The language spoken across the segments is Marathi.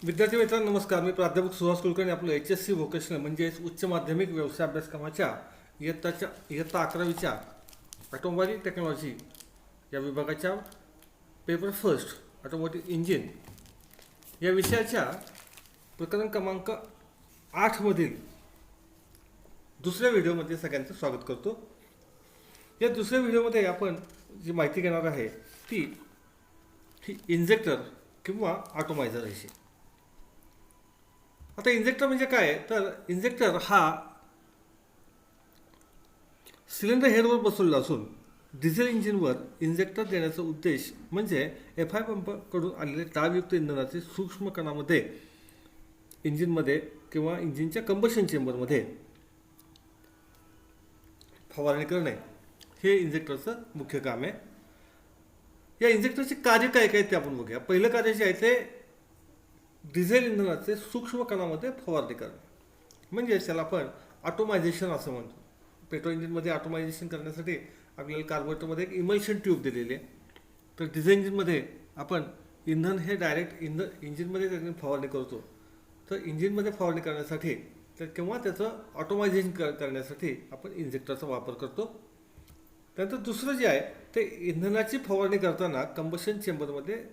विद्यार्थी मित्रांनो नमस्कार. मी प्राध्यापक सुहास कुलकर्णी. आपलं HSC व्होकेशनल म्हणजेच उच्च माध्यमिक व्यवसाय अभ्यासक्रमाच्या इयत्ता 11वीच्या ऑटोमोबाईल टेक्नॉलॉजी या विभागाच्या पेपर फर्स्ट ऑटोमोटिव्ह इंजिन या विषयाच्या प्रकरण क्रमांक 8मधील दुसऱ्या व्हिडिओमध्ये सगळ्यांचं स्वागत करतो. या दुसऱ्या व्हिडिओमध्ये आपण जी माहिती घेणार आहे ती ही इंजेक्टर किंवा ऑटोमायझर अशी. आता इंजेक्टर म्हणजे काय, तर इंजेक्टर हा सिलेंडर हेडवर बसवलेला असून डिझेल इंजिनवर इंजेक्टर देण्याचा उद्देश म्हणजे FI पंपाकडून आलेले दाबयुक्त इंधनाचे सूक्ष्म कणामध्ये इंजिनमध्ये किंवा इंजिनच्या कंबशन चेंबरमध्ये फवारणी करणे हे इंजेक्टरचं मुख्य काम आहे. या इंजेक्टरचे कार्य काय काय ते आपण बघूया. पहिलं कार्य जे आहे ते डिझेल इंधनाचे सूक्ष्म कणामध्ये फवारणी करणे म्हणजे त्याला आपण ऑटोमायझेशन असं म्हणतो. पेट्रोल इंजिनमध्ये ऑटोमायझेशन करण्यासाठी आपल्याला कार्बोरेटरमध्ये एक इमल्शन ट्यूब दिलेली आहे. तर डिझेल इंजिनमध्ये आपण इंधन हे डायरेक्ट इंजिनमध्ये त्याने फवारणी करतो. तर इंजिनमध्ये फवारणी करण्यासाठी तर किंवा त्याचं ऑटोमायझेशन करण्यासाठी आपण इंजेक्टरचा वापर करतो. त्यानंतर दुसरं जे आहे ते इंधनाची फवारणी करताना कंबशन चेंबरमध्ये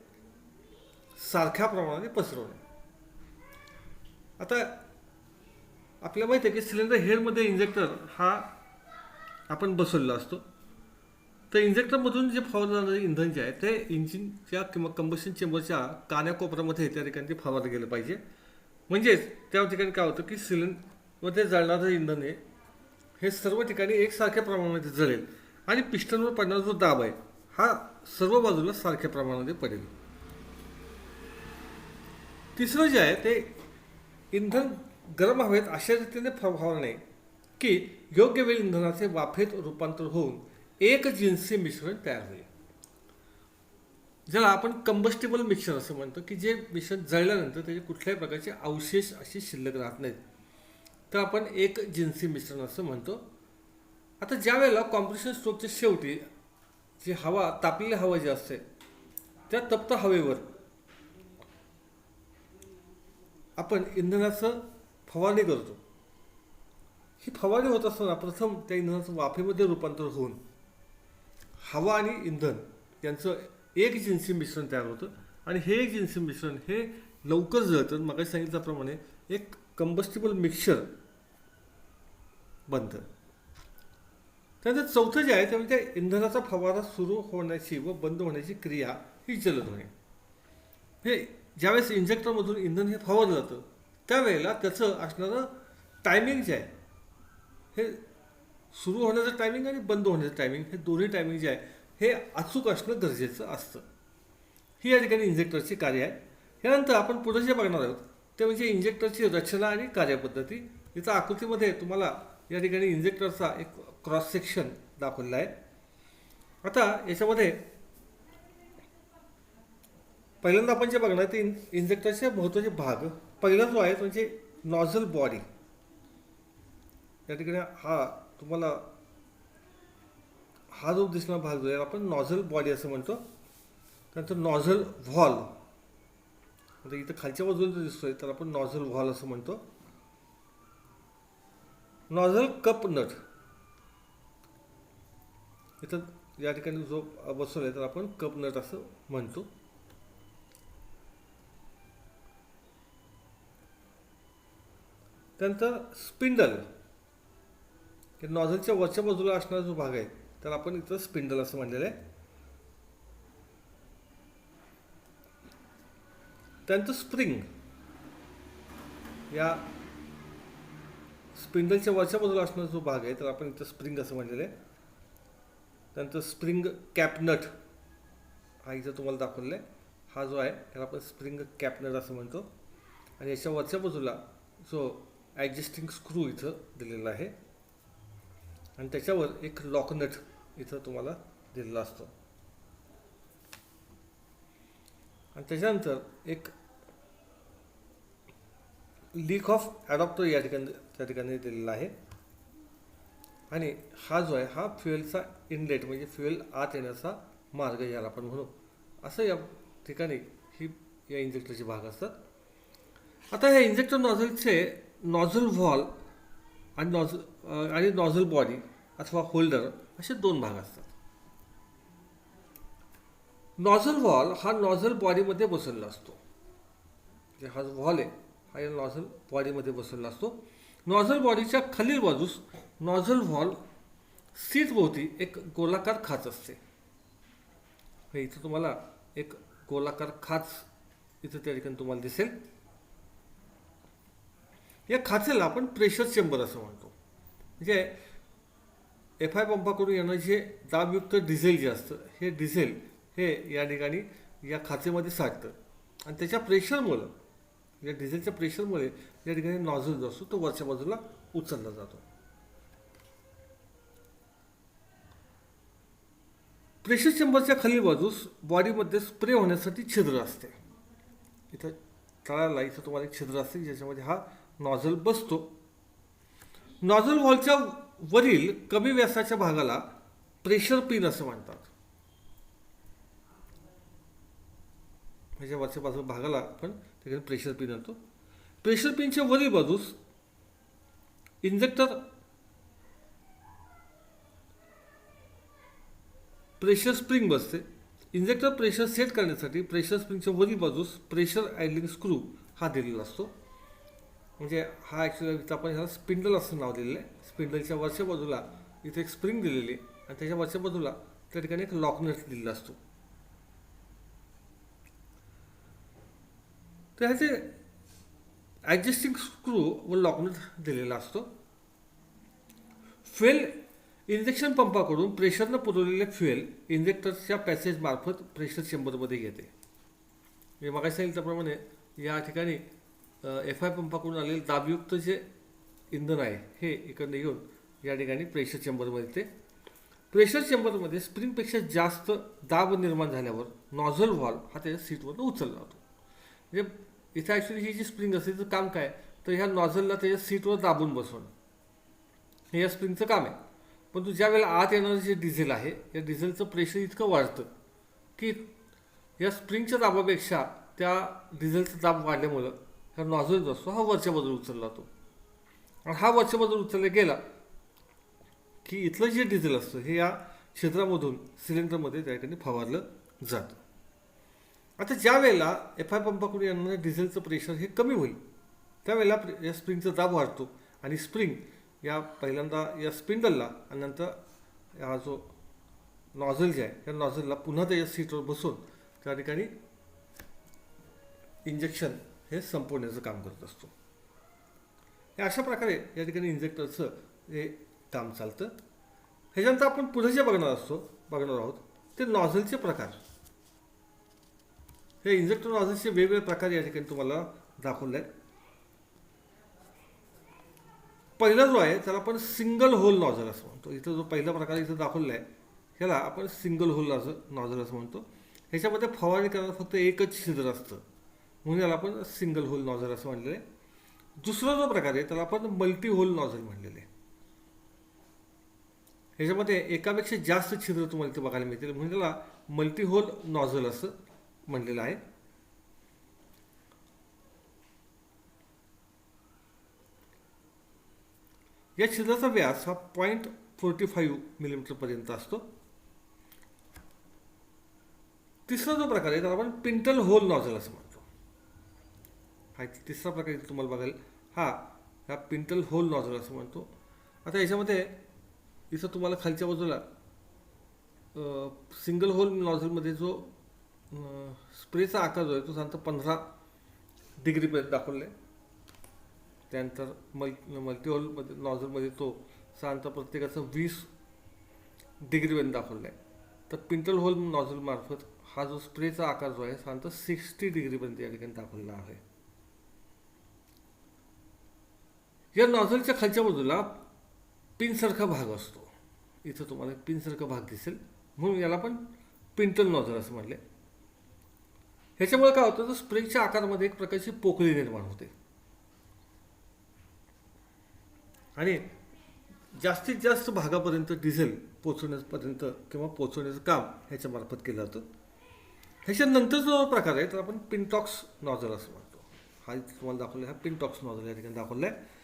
सारख्या प्रमाणाने पसरवणे. आता आपल्याला माहिती आहे की सिलेंडर हेडमध्ये इंजेक्टर हा आपण बसवलेला असतो. तर इंजेक्टरमधून जे फवारलं जाणारे इंधन जे आहे ते इंजिनच्या किंवा कंबशन चेंबरच्या कान्याकोपऱ्यामध्ये त्या ठिकाणी ते फवारलं गेलं पाहिजे. म्हणजेच त्या ठिकाणी काय होतं की सिलेंडरमध्ये जळणारं इंधन हे सर्व ठिकाणी एकसारख्या प्रमाणामध्ये जळेल आणि पिस्टनवर पडणारा जो दाब आहे हा सर्व बाजूला सारख्या प्रमाणामध्ये पडेल. तिसरं जे आहे ते इंधन गरम हवेत अशा रीतीने फवारणे की योग्य वेळी इंधनाचे वाफेत रूपांतर होऊन एक जिन्सी मिश्रण तयार होईल. ज्याला आपण कंबस्टेबल मिक्सर असं म्हणतो की जे मिश्रण जळल्यानंतर त्याचे कुठल्याही प्रकारचे अवशेष असे शिल्लक राहत नाहीत. तर आपण एक जिन्सी मिश्रण असं म्हणतो. आता ज्या वेळेला कॉम्प्रेशन स्ट्रोकच्या शेवटी जी हवा तापलेली हवा जी असते त्या तप्त हवेवर आपण इंधनाचं फवारणी करतो. ही फवारणी होत असताना प्रथम त्या इंधनाचं वाफेमध्ये रूपांतर होऊन हवा आणि इंधन यांचं एक जिन्सी मिश्रण तयार होतं आणि हे एक जिन्सी मिश्रण हे लवकर जळतं. मग सांगितल्याप्रमाणे एक कंबस्टेबल मिक्सचर बनतं. त्यानंतर चौथं जे आहे ते म्हणजे इंधनाचा फवारा सुरू होण्याची व बंद होण्याची क्रिया ही जलद होणे. हे ज्यावेळेस इंजेक्टरमधून इंधन हे फवारलं जातं त्यावेळेला त्याचं असणारं टायमिंग जे आहे हे सुरू होण्याचं टायमिंग आणि बंद होण्याचं टायमिंग हे दोन्ही टायमिंग जे आहे हे अचूक असणं गरजेचं असतं. ही या ठिकाणी इंजेक्टरची कार्य आहे. यानंतर आपण पुढे जे बघणार आहोत ते म्हणजे इंजेक्टरची रचना आणि कार्यपद्धती. इथं आकृतीमध्ये तुम्हाला या ठिकाणी इंजेक्टरचा एक क्रॉस सेक्शन दाखवलेला आहे. आता याच्यामध्ये पहिल्यांदा आपण जे बघणार ते इंजेक्टरचे महत्त्वाचे भाग. पहिला जो आहे तो म्हणजे नॉझल बॉडी. या ठिकाणी तुम्हाला हा जो दिसणारा भाग जो आहे आपण नॉझल बॉडी असं म्हणतो. त्यानंतर नॉझल व्हॉल्व म्हणजे इथं खालच्या बाजूला जो दिसतोय तर आपण नॉझल व्हॉल्व असं म्हणतो. नॉझल कप नट इथं या ठिकाणी जो बसवलाय तर आपण कप नट असं म्हणतो. त्यानंतर स्पिंडल नॉझलच्या वरच्या बाजूला असणारा जो भाग आहे तर आपण इथं स्पिंडल असं म्हणलेलं आहे. त्यानंतर स्प्रिंग या स्पिंडलच्या वरच्या बाजूला असणारा जो भाग आहे तर आपण इथं स्प्रिंग असं म्हणलेलं आहे. त्यानंतर स्प्रिंग कॅपनट हा इथं तुम्हाला दाखवलेला आहे. हा जो आहे त्याला आपण स्प्रिंग कॅपनट असं म्हणतो. आणि याच्या वरच्या बाजूला जो ॲडजस्टिंग स्क्रू इथं दिलेला आहे आणि त्याच्यावर एक लॉकनट इथं तुम्हाला दिलेला असतो. आणि त्याच्यानंतर एक लीक ऑफ ॲडॉप्टर त्या ठिकाणी दिलेला आहे. आणि हा जो आहे हा फ्युएलचा इनलेट म्हणजे फ्युएल आत येण्याचा मार्ग याला आपण म्हणू. असं या ठिकाणी ही या इंजेक्टरचे भाग असतात. आता ह्या इंजेक्टर नॉझलचे नॉझल व्हॉल आणि नॉझल बॉडी अथवा होल्डर असे दोन भाग असतात. नॉझल व्हॉल हा नॉझल बॉडीमध्ये बसवलेला असतो. हा जो व्हॉल आहे हा या नॉझल बॉडीमध्ये बसवलेला असतो. नॉझल बॉडीच्या खालील बाजूस नॉझल व्हॉल सीट भोवती एक गोलाकार खाच असते. इथं तुम्हाला एक गोलाकार खाच इथं त्या ठिकाणी तुम्हाला दिसेल. या खाचेला आपण प्रेशर चेंबर असं म्हणतो. म्हणजे FI पंपाकडून येणं जे दाबयुक्त डिझेल जे असतं हे डिझेल हे या ठिकाणी या खाचेमध्ये साठतं आणि त्याच्या प्रेशरमुळं या डिझेलच्या प्रेशरमुळे या ठिकाणी नॉझल जो असतो तो वरच्या बाजूला उचलला जातो. प्रेशर चेंबरच्या खालील बाजूस बॉडीमध्ये स्प्रे होण्यासाठी छिद्र असते. इथं तळाला इथं तुम्हाला एक छिद्र असते ज्याच्यामध्ये हा नॉझल बसतो. नॉझल व्हॉलच्या वरील कमी व्यासाच्या भागाला प्रेशर पिन असं म्हणतात. ह्याच्या वरच्या बाजू भागाला आपण त्याकडे प्रेशर पिन आणतो. प्रेशर पिनच्या वरील बाजूस इंजेक्टर प्रेशर स्प्रिंग बसते. इंजेक्टर प्रेशर सेट करण्यासाठी प्रेशर स्प्रिंगच्या वरील बाजूस प्रेशर आयलिंग स्क्रू हा दिलेला असतो. म्हणजे हा ॲक्च्युली इथं आपण ह्याला स्पिंडल असं नाव दिलेलं आहे. स्पिंडलच्या वरच्या बाजूला इथे एक स्प्रिंग दिलेली आहे आणि त्याच्या वरच्या बाजूला त्या ठिकाणी एक लॉक नट दिलेला असतो. तर ह्याचे ॲडजस्टिंग स्क्रू व लॉक नट दिलेला असतो. फ्युएल इंजेक्शन पंपाकडून प्रेशरनं पुरवलेले फ्युएल इंजेक्टरच्या पॅसेज मार्फत प्रेशर चेंबरमध्ये येते. मी मगाशी सांगितलं त्याप्रमाणे या ठिकाणी FI पंपाकडून आलेले दाबयुक्त जे इंधन आहे हे इकडनं येऊन या ठिकाणी प्रेशर चेंबरमध्ये येते. प्रेशर चेंबरमध्ये स्प्रिंगपेक्षा जास्त दाब निर्माण झाल्यावर नॉझल व्हॉल्व हा त्याच्या सीटवरून उचलला जातो. म्हणजे इथे ॲक्च्युली ही जी स्प्रिंग असते तिचं काम काय तर ह्या नॉझलला त्याच्या सीटवर दाबून बसवणं हे या स्प्रिंगचं काम आहे. परंतु ज्या वेळेला आत येणारं जे डिझेल आहे या डिझेलचं प्रेशर इतकं वाढतं की या स्प्रिंगच्या दाबापेक्षा त्या डिझेलचा दाब वाढल्यामुळं हा नॉझल जो असतो हा वरच्या बाजूला उचलला जातो. आणि हा वरच्या बाजूला उचलला गेला की इथलं जे डिझेल असतं हे या क्षेत्रामधून सिलेंडरमध्ये त्या ठिकाणी फवारलं जातं. आता ज्या वेळेला FI पंपाकडून येणारं डिझेलचं प्रेशर हे कमी होईल त्यावेळेला या स्प्रिंगचा दाब वाढतो आणि स्प्रिंग या पहिल्यांदा या स्पिंडलला आणि नंतर हा जो नॉझल जे आहे त्या नॉझलला पुन्हा त्याच्या सीटवर बसून त्या ठिकाणी इंजेक्शन हे संपवण्याचं काम करत असतो. हे अशा प्रकारे या ठिकाणी इंजेक्टरचं हे काम चालतं. ह्याच्यानंतर आपण पुढे जे बघणार आहोत ते नॉझलचे प्रकार. हे इंजेक्टर नॉझलचे वेगवेगळे प्रकार या ठिकाणी तुम्हाला दाखवले आहेत. पहिला जो आहे त्याला आपण सिंगल होल नॉझल असं म्हणतो. इथं जो पहिला प्रकार इथं दाखवला आहे ह्याला आपण सिंगल होल नॉझल असं म्हणतो. ह्याच्यामध्ये फवारणी करण्याला फक्त एकच छिद्र असतं म्हणून याला आपण सिंगल होल नॉझल असं म्हणलेलं आहे. दुसरा जो प्रकार आहे त्याला आपण मल्टी होल नॉझल म्हणलेलं आहे. ह्याच्यामध्ये एकापेक्षा जास्त छिद्र तुम्हाला इथे बघायला मिळतील म्हणून त्याला मल्टी होल नॉझल असं म्हणलेलं आहे. या छिद्राचा व्यास हा 0.45 मिलीमीटरपर्यंत असतो. तिसरा जो प्रकार आहे त्याला आपण पिंटल होल नॉझल असं म्हणतो. हा तिसरा प्रकार इथे तुम्हाला बघाल हा पिंटल होल नॉझल असं म्हणतो. आता याच्यामध्ये इथं तुम्हाला खालच्या बाजूला सिंगल होल नॉझलमध्ये जो स्प्रेचा आकार जो आहे तो साधारणतः 15 डिग्रीपर्यंत दाखवला आहे. त्यानंतर मल्टी होलमध्ये नॉझलमध्ये तो साधारणतः प्रत्येकाचं 20 डिग्रीपर्यंत दाखवला आहे. तर पिंटल होल नॉझलमार्फत हा जो स्प्रेचा आकार जो आहे साधारणतः 60 डिग्रीपर्यंत या ठिकाणी दाखवलेला आहे. या नॉझलच्या खालच्या बाजूला पिनसारखा भाग असतो. इथं तुम्हाला पिनसारखा भाग दिसेल म्हणून याला आपण पिंटल नॉझल असं म्हटले. ह्याच्यामुळे काय होतं तर स्प्रिंगच्या आकारामध्ये एक प्रकारची पोकळी निर्माण होते आणि जास्तीत जास्त भागापर्यंत डिझेल पोचवण्यापर्यंत किंवा पोचवण्याचं काम ह्याच्यामार्फत केलं जातं. ह्याच्यानंतर जो प्रकार आहे तर आपण पिनटॉक्स नॉझल असं म्हणतो. हा तुम्हाला दाखवला हा पिनटॉक्स नॉझल या ठिकाणी दाखवला आहे.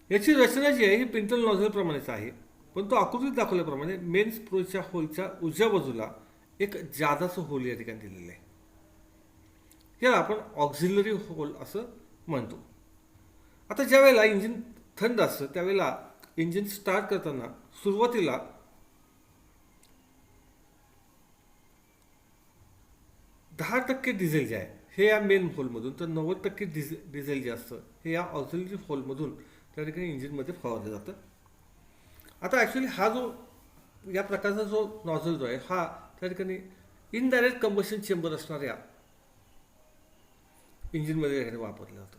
याची रचना जी आहे ही पिंटल नॉझलप्रमाणेच आहे, पण तो आकृतीत दाखवल्याप्रमाणे मेन स्प्रोच्या होलच्या उजव्या बाजूला एक जादाचं होल या ठिकाणी दिलेलं आहे. याला आपण ऑक्झिलरी होल असं म्हणतो. आता ज्या वेळेला इंजिन थंड असतं त्यावेळेला इंजिन स्टार्ट करताना सुरुवातीला 10% डिझेल जे आहे हे या मेन होलमधून, तर 90% डिझेल जे असतं हे या ऑक्झिलरी होलमधून त्या ठिकाणी इंजिनमध्ये फवारलं जातं. आता ॲक्च्युली हा जो या प्रकारचा जो नॉझल जो आहे हा त्या ठिकाणी इनडायरेक्ट कंबशन चेंबर असणाऱ्या इंजिनमध्ये या ठिकाणी वापरलं जातं.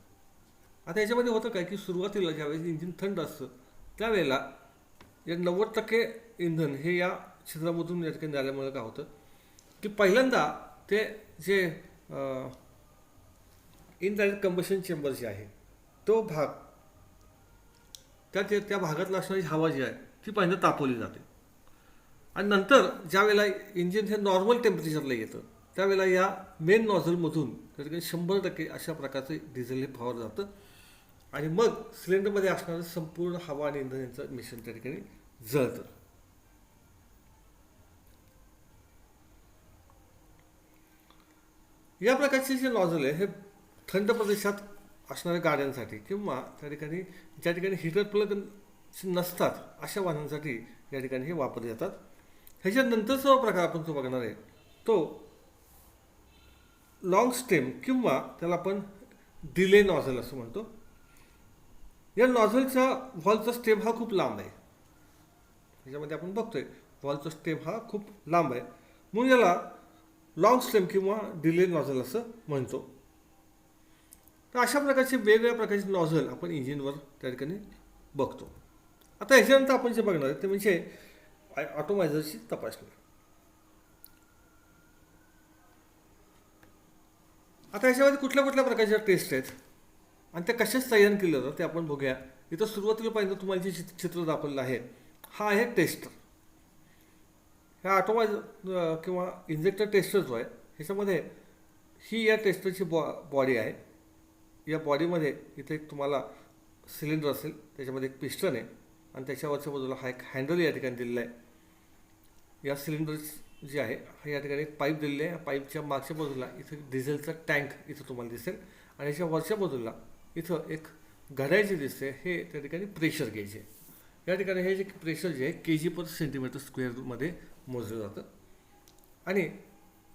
आता याच्यामध्ये होतं काय की सुरुवातीला ज्यावेळेस इंजिन थंड असतं त्यावेळेला या 90% इंधन हे या छिद्रामधून या ठिकाणी झाल्यामुळे काय होतं की पहिल्यांदा ते जे इनडायरेक्ट कंबशन चेंबर जे आहे तो भाग त्या भागातला असणारी हवा जी आहे ती पहिल्यांदा तापवली जाते आणि नंतर ज्या वेळेला इंजिन हे नॉर्मल टेम्परेचरला येतं त्यावेळेला या मेन नॉझलमधून त्या ठिकाणी 100% अशा प्रकारचं डिझेल हे फवारलं जातं आणि मग सिलेंडरमध्ये असणारं संपूर्ण हवा आणि इंधन यांचं मिश्रण त्या ठिकाणी जळतं. या प्रकारचे जे नॉझल आहे हे थंड प्रदेशात असणाऱ्या गाड्यांसाठी किंवा त्या ठिकाणी ज्या ठिकाणी हीटर प्लग नसतात अशा वाहनांसाठी या ठिकाणी हे वापरले जातात. ह्याच्यानंतरचा जो प्रकार आपण जो बघणार आहे तो लॉंग स्टेम किंवा त्याला आपण डिले नॉझल असं म्हणतो. या नॉझलचा व्हॉल्वचा स्टेम हा खूप लांब आहे. ह्याच्यामध्ये आपण बघतोय व्हॉल्वचा स्टेम हा खूप लांब आहे म्हणून याला लॉंग स्टेम किंवा डिले नॉझल असं म्हणतो. तर अशा प्रकारचे वेगवेगळ्या प्रकारचे नॉझल आपण इंजिनवर त्या ठिकाणी बघतो. आता ह्याच्यानंतर आपण जे बघणार आहे ते म्हणजे ऑटोमायझरची तपासणी. आता ह्याच्यामध्ये कुठल्या कुठल्या प्रकारच्या टेस्ट आहेत आणि त्या कशाच तयार केलं जातं ते आपण बघूया. इथं सुरुवातीला पहिल्यांदा तुम्हाला जे चित्र दाखवलेलं आहे हा आहे टेस्टर. ह्या ऑटोमायझर किंवा इंजेक्टर टेस्टर जो आहे ह्याच्यामध्ये ही या टेस्टरची बॉडी आहे. या बॉडीमध्ये इथे एक तुम्हाला सिलेंडर असेल, त्याच्यामध्ये एक पिस्टन आहे आणि त्याच्यावरच्या बाजूला हा एक हँडल या ठिकाणी दिलेला आहे. या सिलेंडर जे आहे हा या ठिकाणी एक पाईप दिलेला आहे. पाईपच्या मागच्या बाजूला इथं डिझेलचा टँक इथं तुम्हाला दिसेल आणि याच्या वरच्या बाजूला इथं एक घड्याळ जे दिसते हे त्या ठिकाणी प्रेशर गेज आहे. या ठिकाणी हे जे प्रेशर जे आहे kg/cm² मध्ये मोजलं जातं आणि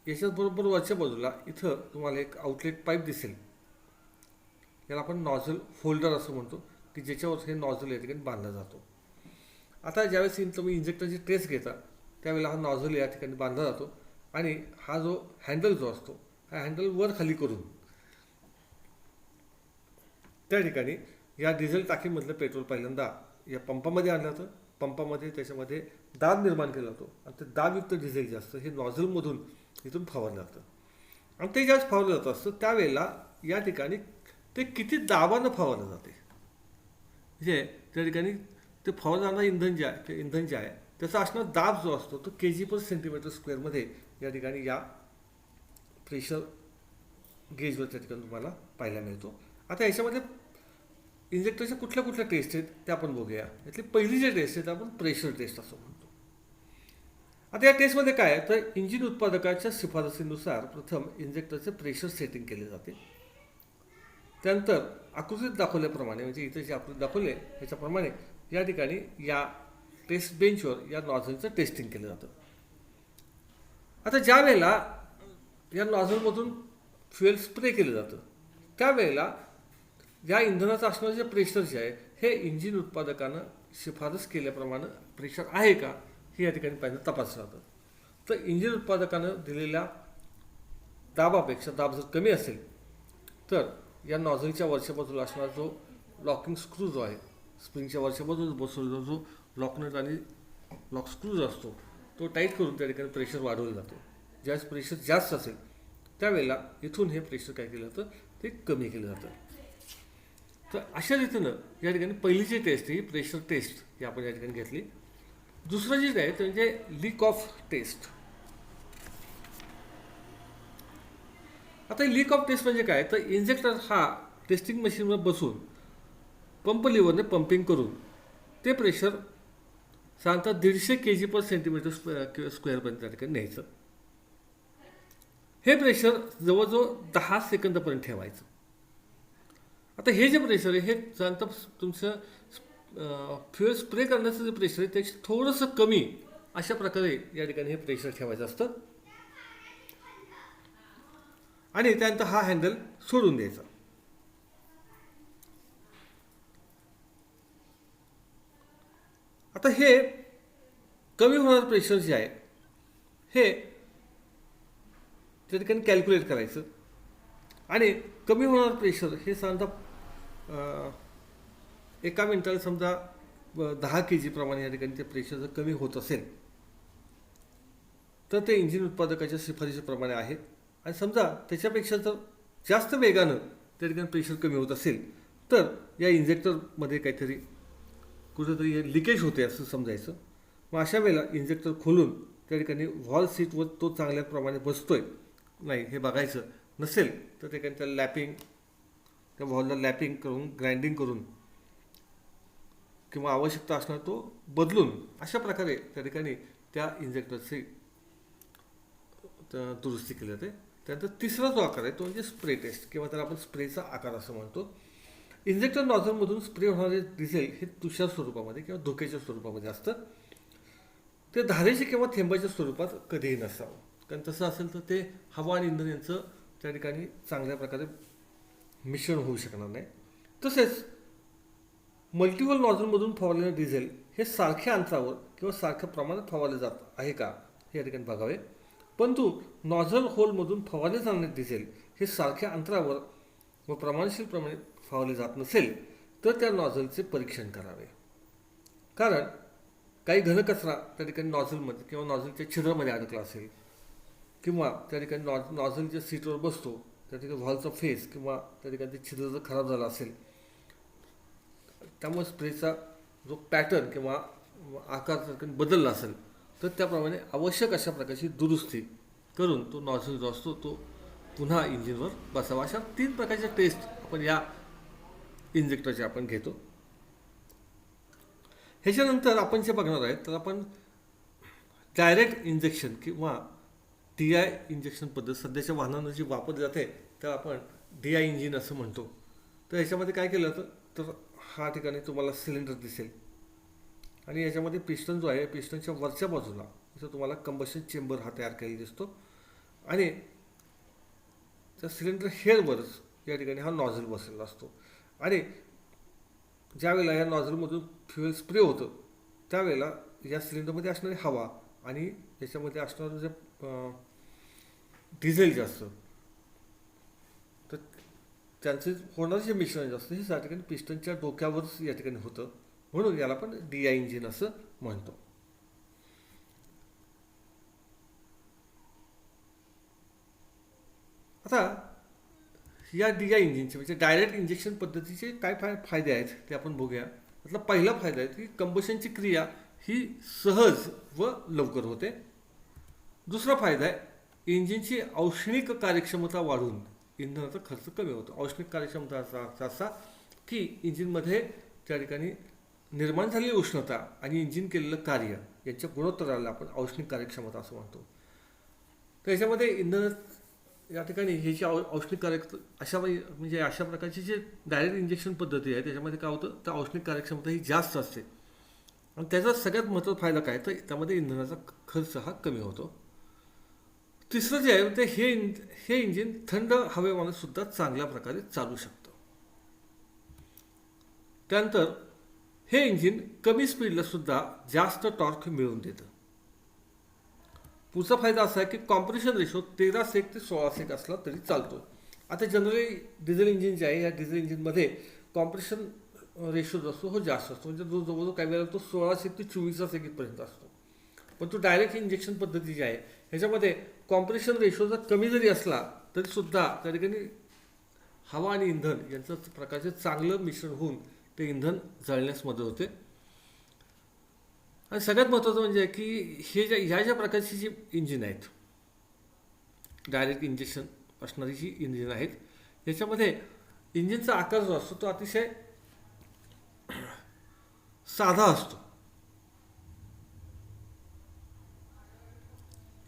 याच्याच बरोबर वरच्या बाजूला इथं तुम्हाला एक आउटलेट पाईप दिसेल. याला आपण नॉझल होल्डर असं म्हणतो की ज्याच्यावर हे नॉझल या ठिकाणी बांधला जातो. आता ज्यावेळेस तुम्ही इंजेक्टरची टेस्ट घेता त्यावेळेला हा नॉझल या ठिकाणी बांधला जातो आणि हा जो हँडल जो असतो हा हँडल वर खाली करून त्या ठिकाणी या डिझेल टाकीमधलं पेट्रोल पहिल्यांदा या पंपामध्ये आणलं जातं. पंपामध्ये त्याच्यामध्ये दाब निर्माण केला जातो आणि ते दाबयुक्त डिझेल जे असतं हे नॉझलमधून इथून फवारलं जातं आणि ते ज्यावेळेस फवारलं जात असतं त्यावेळेला या ठिकाणी ते किती दाबानं फवारलं जाते म्हणजे त्या ठिकाणी ते फवारणारं इंधन जे आहे ते इंधन जे आहे त्याचा असणारा दाब जो असतो तो kg/cm² मध्ये या ठिकाणी या प्रेशर गेजवर त्या ठिकाणी तुम्हाला पाहायला मिळतो. आता याच्यामध्ये इंजेक्टरच्या कुठल्या कुठल्या टेस्ट आहेत ते आपण बघूया. यातली पहिली जे टेस्ट आहे ते आपण प्रेशर टेस्ट असं म्हणतो. आता या टेस्टमध्ये काय आहे तर इंजिन उत्पादकाच्या शिफारसीनुसार प्रथम इंजेक्टरचे प्रेशर सेटिंग केले जाते. त्यानंतर आकृतीत दाखवल्याप्रमाणे म्हणजे इथे जे आकृतीत दाखवले ह्याच्याप्रमाणे या ठिकाणी या टेस्ट बेंचवर या नॉझलचं टेस्टिंग केलं जातं. आता ज्या वेळेला या नॉझलमधून फ्युएल स्प्रे केलं जातं त्यावेळेला या इंधनाचं असणारं जे प्रेशर जे आहे हे इंजिन उत्पादकानं शिफारस केल्याप्रमाणे प्रेशर आहे का हे या ठिकाणी पहिल्यांदा तपासलं जातं. तर इंजिन उत्पादकानं दिलेल्या दाबापेक्षा दाब जर कमी असेल तर या नॉझलच्या वरच्या बाजूला असणारा जो लॉकिंग स्क्रू जो आहे स्प्रिंगच्या वरच्या बाजूला बसवलेला जो लॉकनट आणि लॉक स्क्रू जो असतो तो टाईट करून त्या ठिकाणी प्रेशर वाढवलं जातो. ज्यावेळेस प्रेशर जास्त असेल त्यावेळेला इथून हे प्रेशर काय केलं जातं ते कमी केलं जातं. तर अशा रीतीनं या ठिकाणी पहिली जी टेस्ट ही प्रेशर टेस्ट ही आपण या ठिकाणी घेतली. दुसरं जे आहे ते म्हणजे लीक ऑफ टेस्ट. आता लीक ऑफ टेस्ट म्हणजे काय, तर इंजेक्टर हा टेस्टिंग मशीनवर बसून पंप लिव्हरने पंपिंग करून ते प्रेशर साधारणतः 150 kg पर सेंटीमीटर स्क्वेअरपर्यंत त्या ठिकाणी न्यायचं. हे प्रेशर जवळजवळ 10 सेकंदापर्यंत ठेवायचं. आता हे जे प्रेशर आहे हे साधारणतः तुमचं फ्युएल स्प्रे करण्याचं जे प्रेशर आहे त्यापेक्षा थोडंसं कमी अशा प्रकारे या ठिकाणी हे प्रेशर ठेवायचं असतं आणि त्यानंतर हा हँडल सोडून द्यायचा. आता हे कमी होणारं प्रेशर जे आहे हे त्या ठिकाणी कॅल्क्युलेट करायचं आणि कमी होणारं प्रेशर हे साधारणतः एका मिनिटाला समजा 10 kg प्रमाणे या ठिकाणी ते प्रेशर जर कमी होत असेल तर ते इंजिन उत्पादकाच्या शिफारशीप्रमाणे आहे. आणि समजा त्याच्यापेक्षा जर जास्त वेगानं त्या ठिकाणी प्रेशर कमी होत असेल तर या इंजेक्टरमध्ये काहीतरी कुठेतरी लिकेज होते असं समजायचं. मग अशा वेळेला इंजेक्टर खोलून त्या ठिकाणी व्हॉल्व सीटवर तो चांगल्या प्रमाणे बसतोय नाही हे बघायचं. नसेल तर त्या ठिकाणी त्या लॅपिंग त्या व्हॉल्वला लॅपिंग करून ग्राइंडिंग करून किंवा आवश्यकता असणार तो बदलून अशा प्रकारे त्या ठिकाणी त्या इंजेक्टरची दुरुस्ती केली जाते. त्यानंतर तिसरा जो आकार आहे तो म्हणजे स्प्रे टेस्ट किंवा त्याला आपण स्प्रेचा आकार असं म्हणतो. इंजेक्टर नॉझलमधून स्प्रे होणारे डिझेल हे तुषार स्वरूपामध्ये किंवा धोक्याच्या स्वरूपामध्ये असतं. ते धारेचे किंवा थेंबाच्या स्वरूपात कधीही नसावं, कारण तसं असेल तर ते हवा आणि इंधन यांचं त्या ठिकाणी चांगल्या प्रकारे मिश्रण होऊ शकणार नाही. तसेच मल्टिपल नॉझलमधून फवारलेलं डिझेल हे सारख्या अंतरावर किंवा सारख्या प्रमाणात फवारले जात आहे का हे या ठिकाणी बघावे. परंतु नॉझल होलमधून फवारले जाणारे डिझेल हे सारख्या अंतरावर व प्रमाणशीरप्रमाणे फवारले जात नसेल तर त्या नॉझलचे परीक्षण करावे. कारण काही घनकचरा त्या ठिकाणी नॉझलमध्ये किंवा नॉझलच्या छिद्रामध्ये अडकला असेल किंवा त्या ठिकाणी नॉझलच्या सीटवर बसतो त्या ठिकाणी व्हॉल्वचा फेस किंवा त्या ठिकाणी ते छिद्र जर खराब झाला असेल त्यामुळे स्प्रेचा जो पॅटर्न किंवा आकार जर बदलला असेल तर त्याप्रमाणे आवश्यक अशा प्रकारची दुरुस्ती करून तो नॉझल जो असतो तो पुन्हा इंजिनवर बसावा. अशा 3 प्रकारच्या टेस्ट आपण या इंजेक्टरच्या आपण घेतो. ह्याच्यानंतर आपण जे बघणार आहे तर आपण डायरेक्ट इंजेक्शन किंवा DI इंजेक्शन पद्धत सध्याच्या वाहनांना जी वापरली जाते तर आपण DI इंजिन असं म्हणतो. तर ह्याच्यामध्ये काय केलं जातं तर हा ठिकाणी तुम्हाला सिलेंडर दिसेल आणि याच्यामध्ये पिस्टन जो आहे पिस्टनच्या वरच्या बाजूला इथं तुम्हाला कंबशन चेंबर हा तयार केलेला दिसतो आणि त्या सिलेंडर हेडवरच या ठिकाणी हा नॉझल बसलेला असतो. आणि ज्यावेळेला या नॉझलमधून फ्युएल स्प्रे होतं त्यावेळेला या सिलेंडरमध्ये असणारी हवा आणि याच्यामध्ये असणारं जे डिझेल जे असतं तर त्यांचे होणारं जे मिश्रण जे असतं हे त्या ठिकाणी पिस्टनच्या डोक्यावरच या ठिकाणी होतं, म्हणून याला आपण DI इंजिन असं म्हणतो. आता या DI इंजिनचे म्हणजे डायरेक्ट इंजेक्शन पद्धतीचे काय फायदे आहेत ते आपण बघूया. त्यातला पहिला फायदा आहे की कंबशनची क्रिया ही सहज व लवकर होते. दुसरा फायदा आहे इंजिनची औष्णिक कार्यक्षमता वाढून इंधनाचा खर्च कमी होतो. औष्णिक कार्यक्षमता असा की इंजिनमध्ये त्या ठिकाणी निर्माण झालेली उष्णता आणि इंजिन केलेलं कार्य यांच्या गुणोत्तराला आपण औष्णिक कार्यक्षमता असं म्हणतो. तर याच्यामध्ये इंधन या ठिकाणी हे जे औष्णिक म्हणजे अशा प्रकारची जे डायरेक्ट इंजेक्शन पद्धती आहे त्याच्यामध्ये काय होतं तर औष्णिक कार्यक्षमता ही जास्त असते आणि त्याचा सगळ्यात महत्त्वाचा फायदा काय तर त्यामध्ये इंधनाचा खर्च हा कमी होतो. तिसरं जे आहे ते हे इंजिन थंड हवामानात सुद्धा चांगल्या प्रकारे चालू शकतं. त्यानंतर हे इंजिन कमी स्पीडला सुद्धा जास्त टॉर्क मिळवून देतं. पुढचा फायदा असा आहे की कॉम्प्रेशन रेशो 13 सेक ते 16 सेक असला तरी चालतो. आता जनरली डिझेल इंजिन जे आहे या डिझेल इंजिनमध्ये कॉम्प्रेशन रेशो जो असतो हो जास्त असतो, म्हणजे जो जवळजवळ काही वेळेला तो 16 सेक ते 24 सेकंदपर्यंत असतो. पण तो डायरेक्ट इंजेक्शन पद्धती जी आहे ह्याच्यामध्ये कॉम्प्रेशन रेशो जर कमी जरी असला तरी सुद्धा त्या ठिकाणी हवा आणि इंधन यांचं प्रकारचे चांगलं मिश्रण होऊन ते इंधन जळण्यास मदत होते. आणि सगळ्यात महत्त्वाचं म्हणजे की ह्या ज्या प्रकारची जी इंजिन आहेत डायरेक्ट इंजेक्शन असणारी जी इंजिन आहेत, याच्यामध्ये इंजिनचा आकार जो असतो तो अतिशय साधा असतो.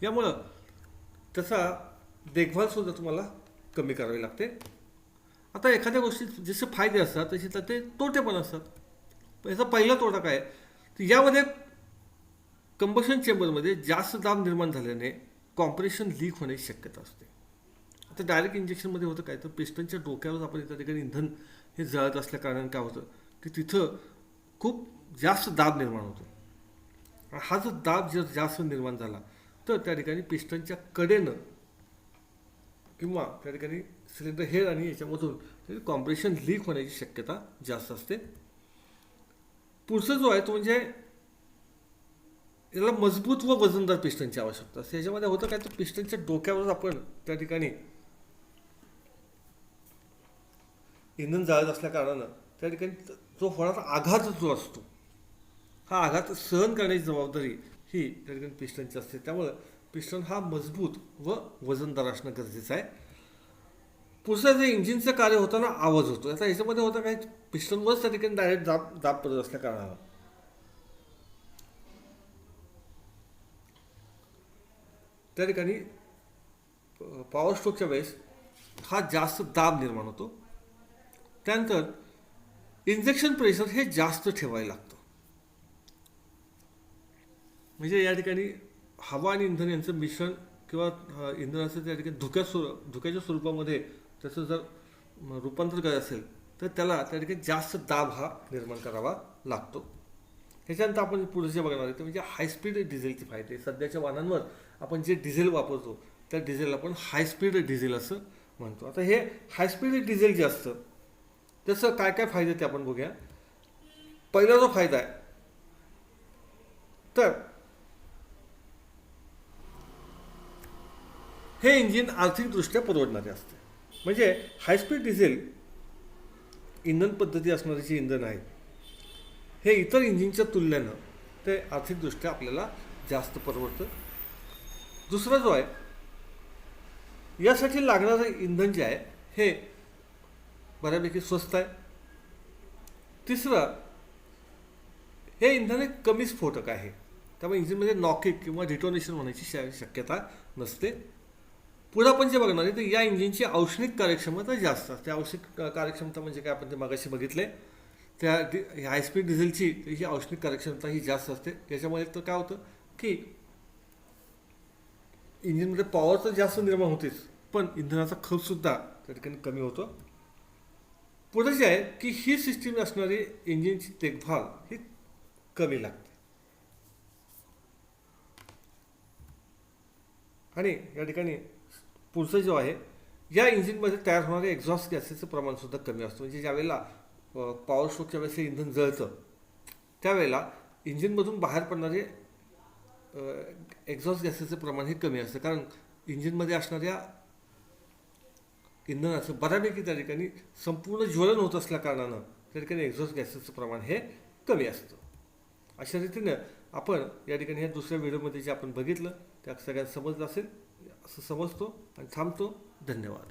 यामुळं त्याचा देखभालसुद्धा तुम्हाला कमी करावी लागते. आता एखाद्या गोष्टीत जसे फायदे असतात तसे त्याचे तोटे पण असतात. याचा पहिला तोटा काय तर यामध्ये कंबशन चेंबरमध्ये जास्त दाब निर्माण झाल्याने कॉम्प्रेशन लीक होण्याची शक्यता असते. आता डायरेक्ट इंजेक्शनमध्ये होतं काय तर पिस्टनच्या डोक्यावर आपण एका ठिकाणी इंधन हे जळत असल्या कारणाने काय होतं की तिथं खूप जास्त दाब निर्माण होतो. हा जर दाब जर जास्त निर्माण झाला तर त्या ठिकाणी पिस्टनच्या कडेनं किंवा त्या ठिकाणी सिलेंडर हेड आणि याच्यामधून कॉम्प्रेशन लीक होण्याची शक्यता जास्त असते. पुढचा जो आहे तो म्हणजे याला मजबूत व वजनदार पिस्टनची आवश्यकता असते. याच्यामध्ये होतं काय तर पिस्टनच्या डोक्यावर आपण त्या ठिकाणी इंधन जाळत असल्या कारणानं त्या ठिकाणी जो होणारा आघात जो असतो हा आघात सहन करण्याची जबाबदारी ही त्या ठिकाणी पिस्टनची असते. त्यामुळं पिस्टन हा मजबूत व वजनदार असणं गरजेचं आहे. पुढचं जे इंजिनचं कार्य होताना आवाज होतो. आता याच्यामध्ये होतं काय पिस्टनवरच त्या ठिकाणी डायरेक्ट दाब पडत असल्या कारणानं त्या ठिकाणी पॉवर स्ट्रोकच्या वेळेस हा जास्त दाब निर्माण होतो. त्यानंतर इंजेक्शन प्रेशर हे जास्त ठेवायला लागतं. म्हणजे या ठिकाणी हवा आणि इंधन यांचं मिश्रण किंवा इंधनाचं त्या ठिकाणी धुक्याच्या स्वरूपामध्ये त्याचं जर रूपांतर करायचं असेल तर त्याला त्या ठिकाणी जास्त दाब हा निर्माण करावा लागतो. ह्याच्यानंतर आपण पुढे जे बघणार आहे ते म्हणजे हायस्पीड डिझेलचे फायदे. सध्याच्या वाहनांवर आपण जे डिझेल वापरतो त्या डिझेलला आपण हायस्पीड डिझेल असं म्हणतो. आता हे हायस्पीड डिझेल जे असतं त्याचं काय काय फायदे ते आपण बघूया. पहिला जो फायदा आहे तर हे इंजिन आर्थिकदृष्ट्या परवडणारे असते. म्हणजे हायस्पीड डिझेल इंधन पद्धती असणारे जे इंधन आहे हे इतर इंजिनच्या तुलनेनं ते आर्थिकदृष्ट्या आपल्याला जास्त परवडतं. दुसरा जो आहे यासाठी लागणारं इंधन जे आहे हे बऱ्यापैकी स्वस्त आहे. तिसरं हे इंधन एक कमी स्फोटक आहे. त्यामुळे इंजिनमध्ये नॉकिंग किंवा डिटोनेशन होण्याची शक्यता नसते. पुढे आपण जे बघणार आहे तर या इंजिनची औष्णिक कार्यक्षमता जास्त असते. औष्णिक कार्यक्षमता म्हणजे काय आपण ते मागाशी बघितले त्या हायस्पीड डिझेलची ही औष्णिक कार्यक्षमता ही जास्त असते. याच्यामुळे तर काय होतं की इंजिनमध्ये पॉवर तर जास्त निर्माण होतेच पण इंधनाचा खर्चसुद्धा त्या ठिकाणी कमी होतो. पुढे जे आहे की ही सिस्टीम असणारी इंजिनची देखभाल ही कमी लागते. आणि या ठिकाणी पुढचं जो आहे या इंजिनमध्ये तयार होणारे एक्झॉस्ट गॅसेसचं प्रमाणसुद्धा कमी असतं. म्हणजे ज्यावेळेला पॉवर स्ट्रोकच्या वेळेस हे इंधन जळतं त्यावेळेला इंजिनमधून बाहेर पडणारे एक्झॉस्ट गॅसेसचं प्रमाण हे कमी असतं. कारण इंजिनमध्ये असणाऱ्या इंधनाचं बऱ्यापैकी त्या ठिकाणी संपूर्ण ज्वलन होत असल्या कारणानं त्या ठिकाणी एक्झॉस्ट गॅसेसचं प्रमाण हे कमी असतं. अशा रीतीनं आपण या ठिकाणी ह्या दुसऱ्या व्हिडिओमध्ये जे आपण बघितलं त्या सगळ्यांना समजलं असेल असं समजतो आणि थांबतो. धन्यवाद.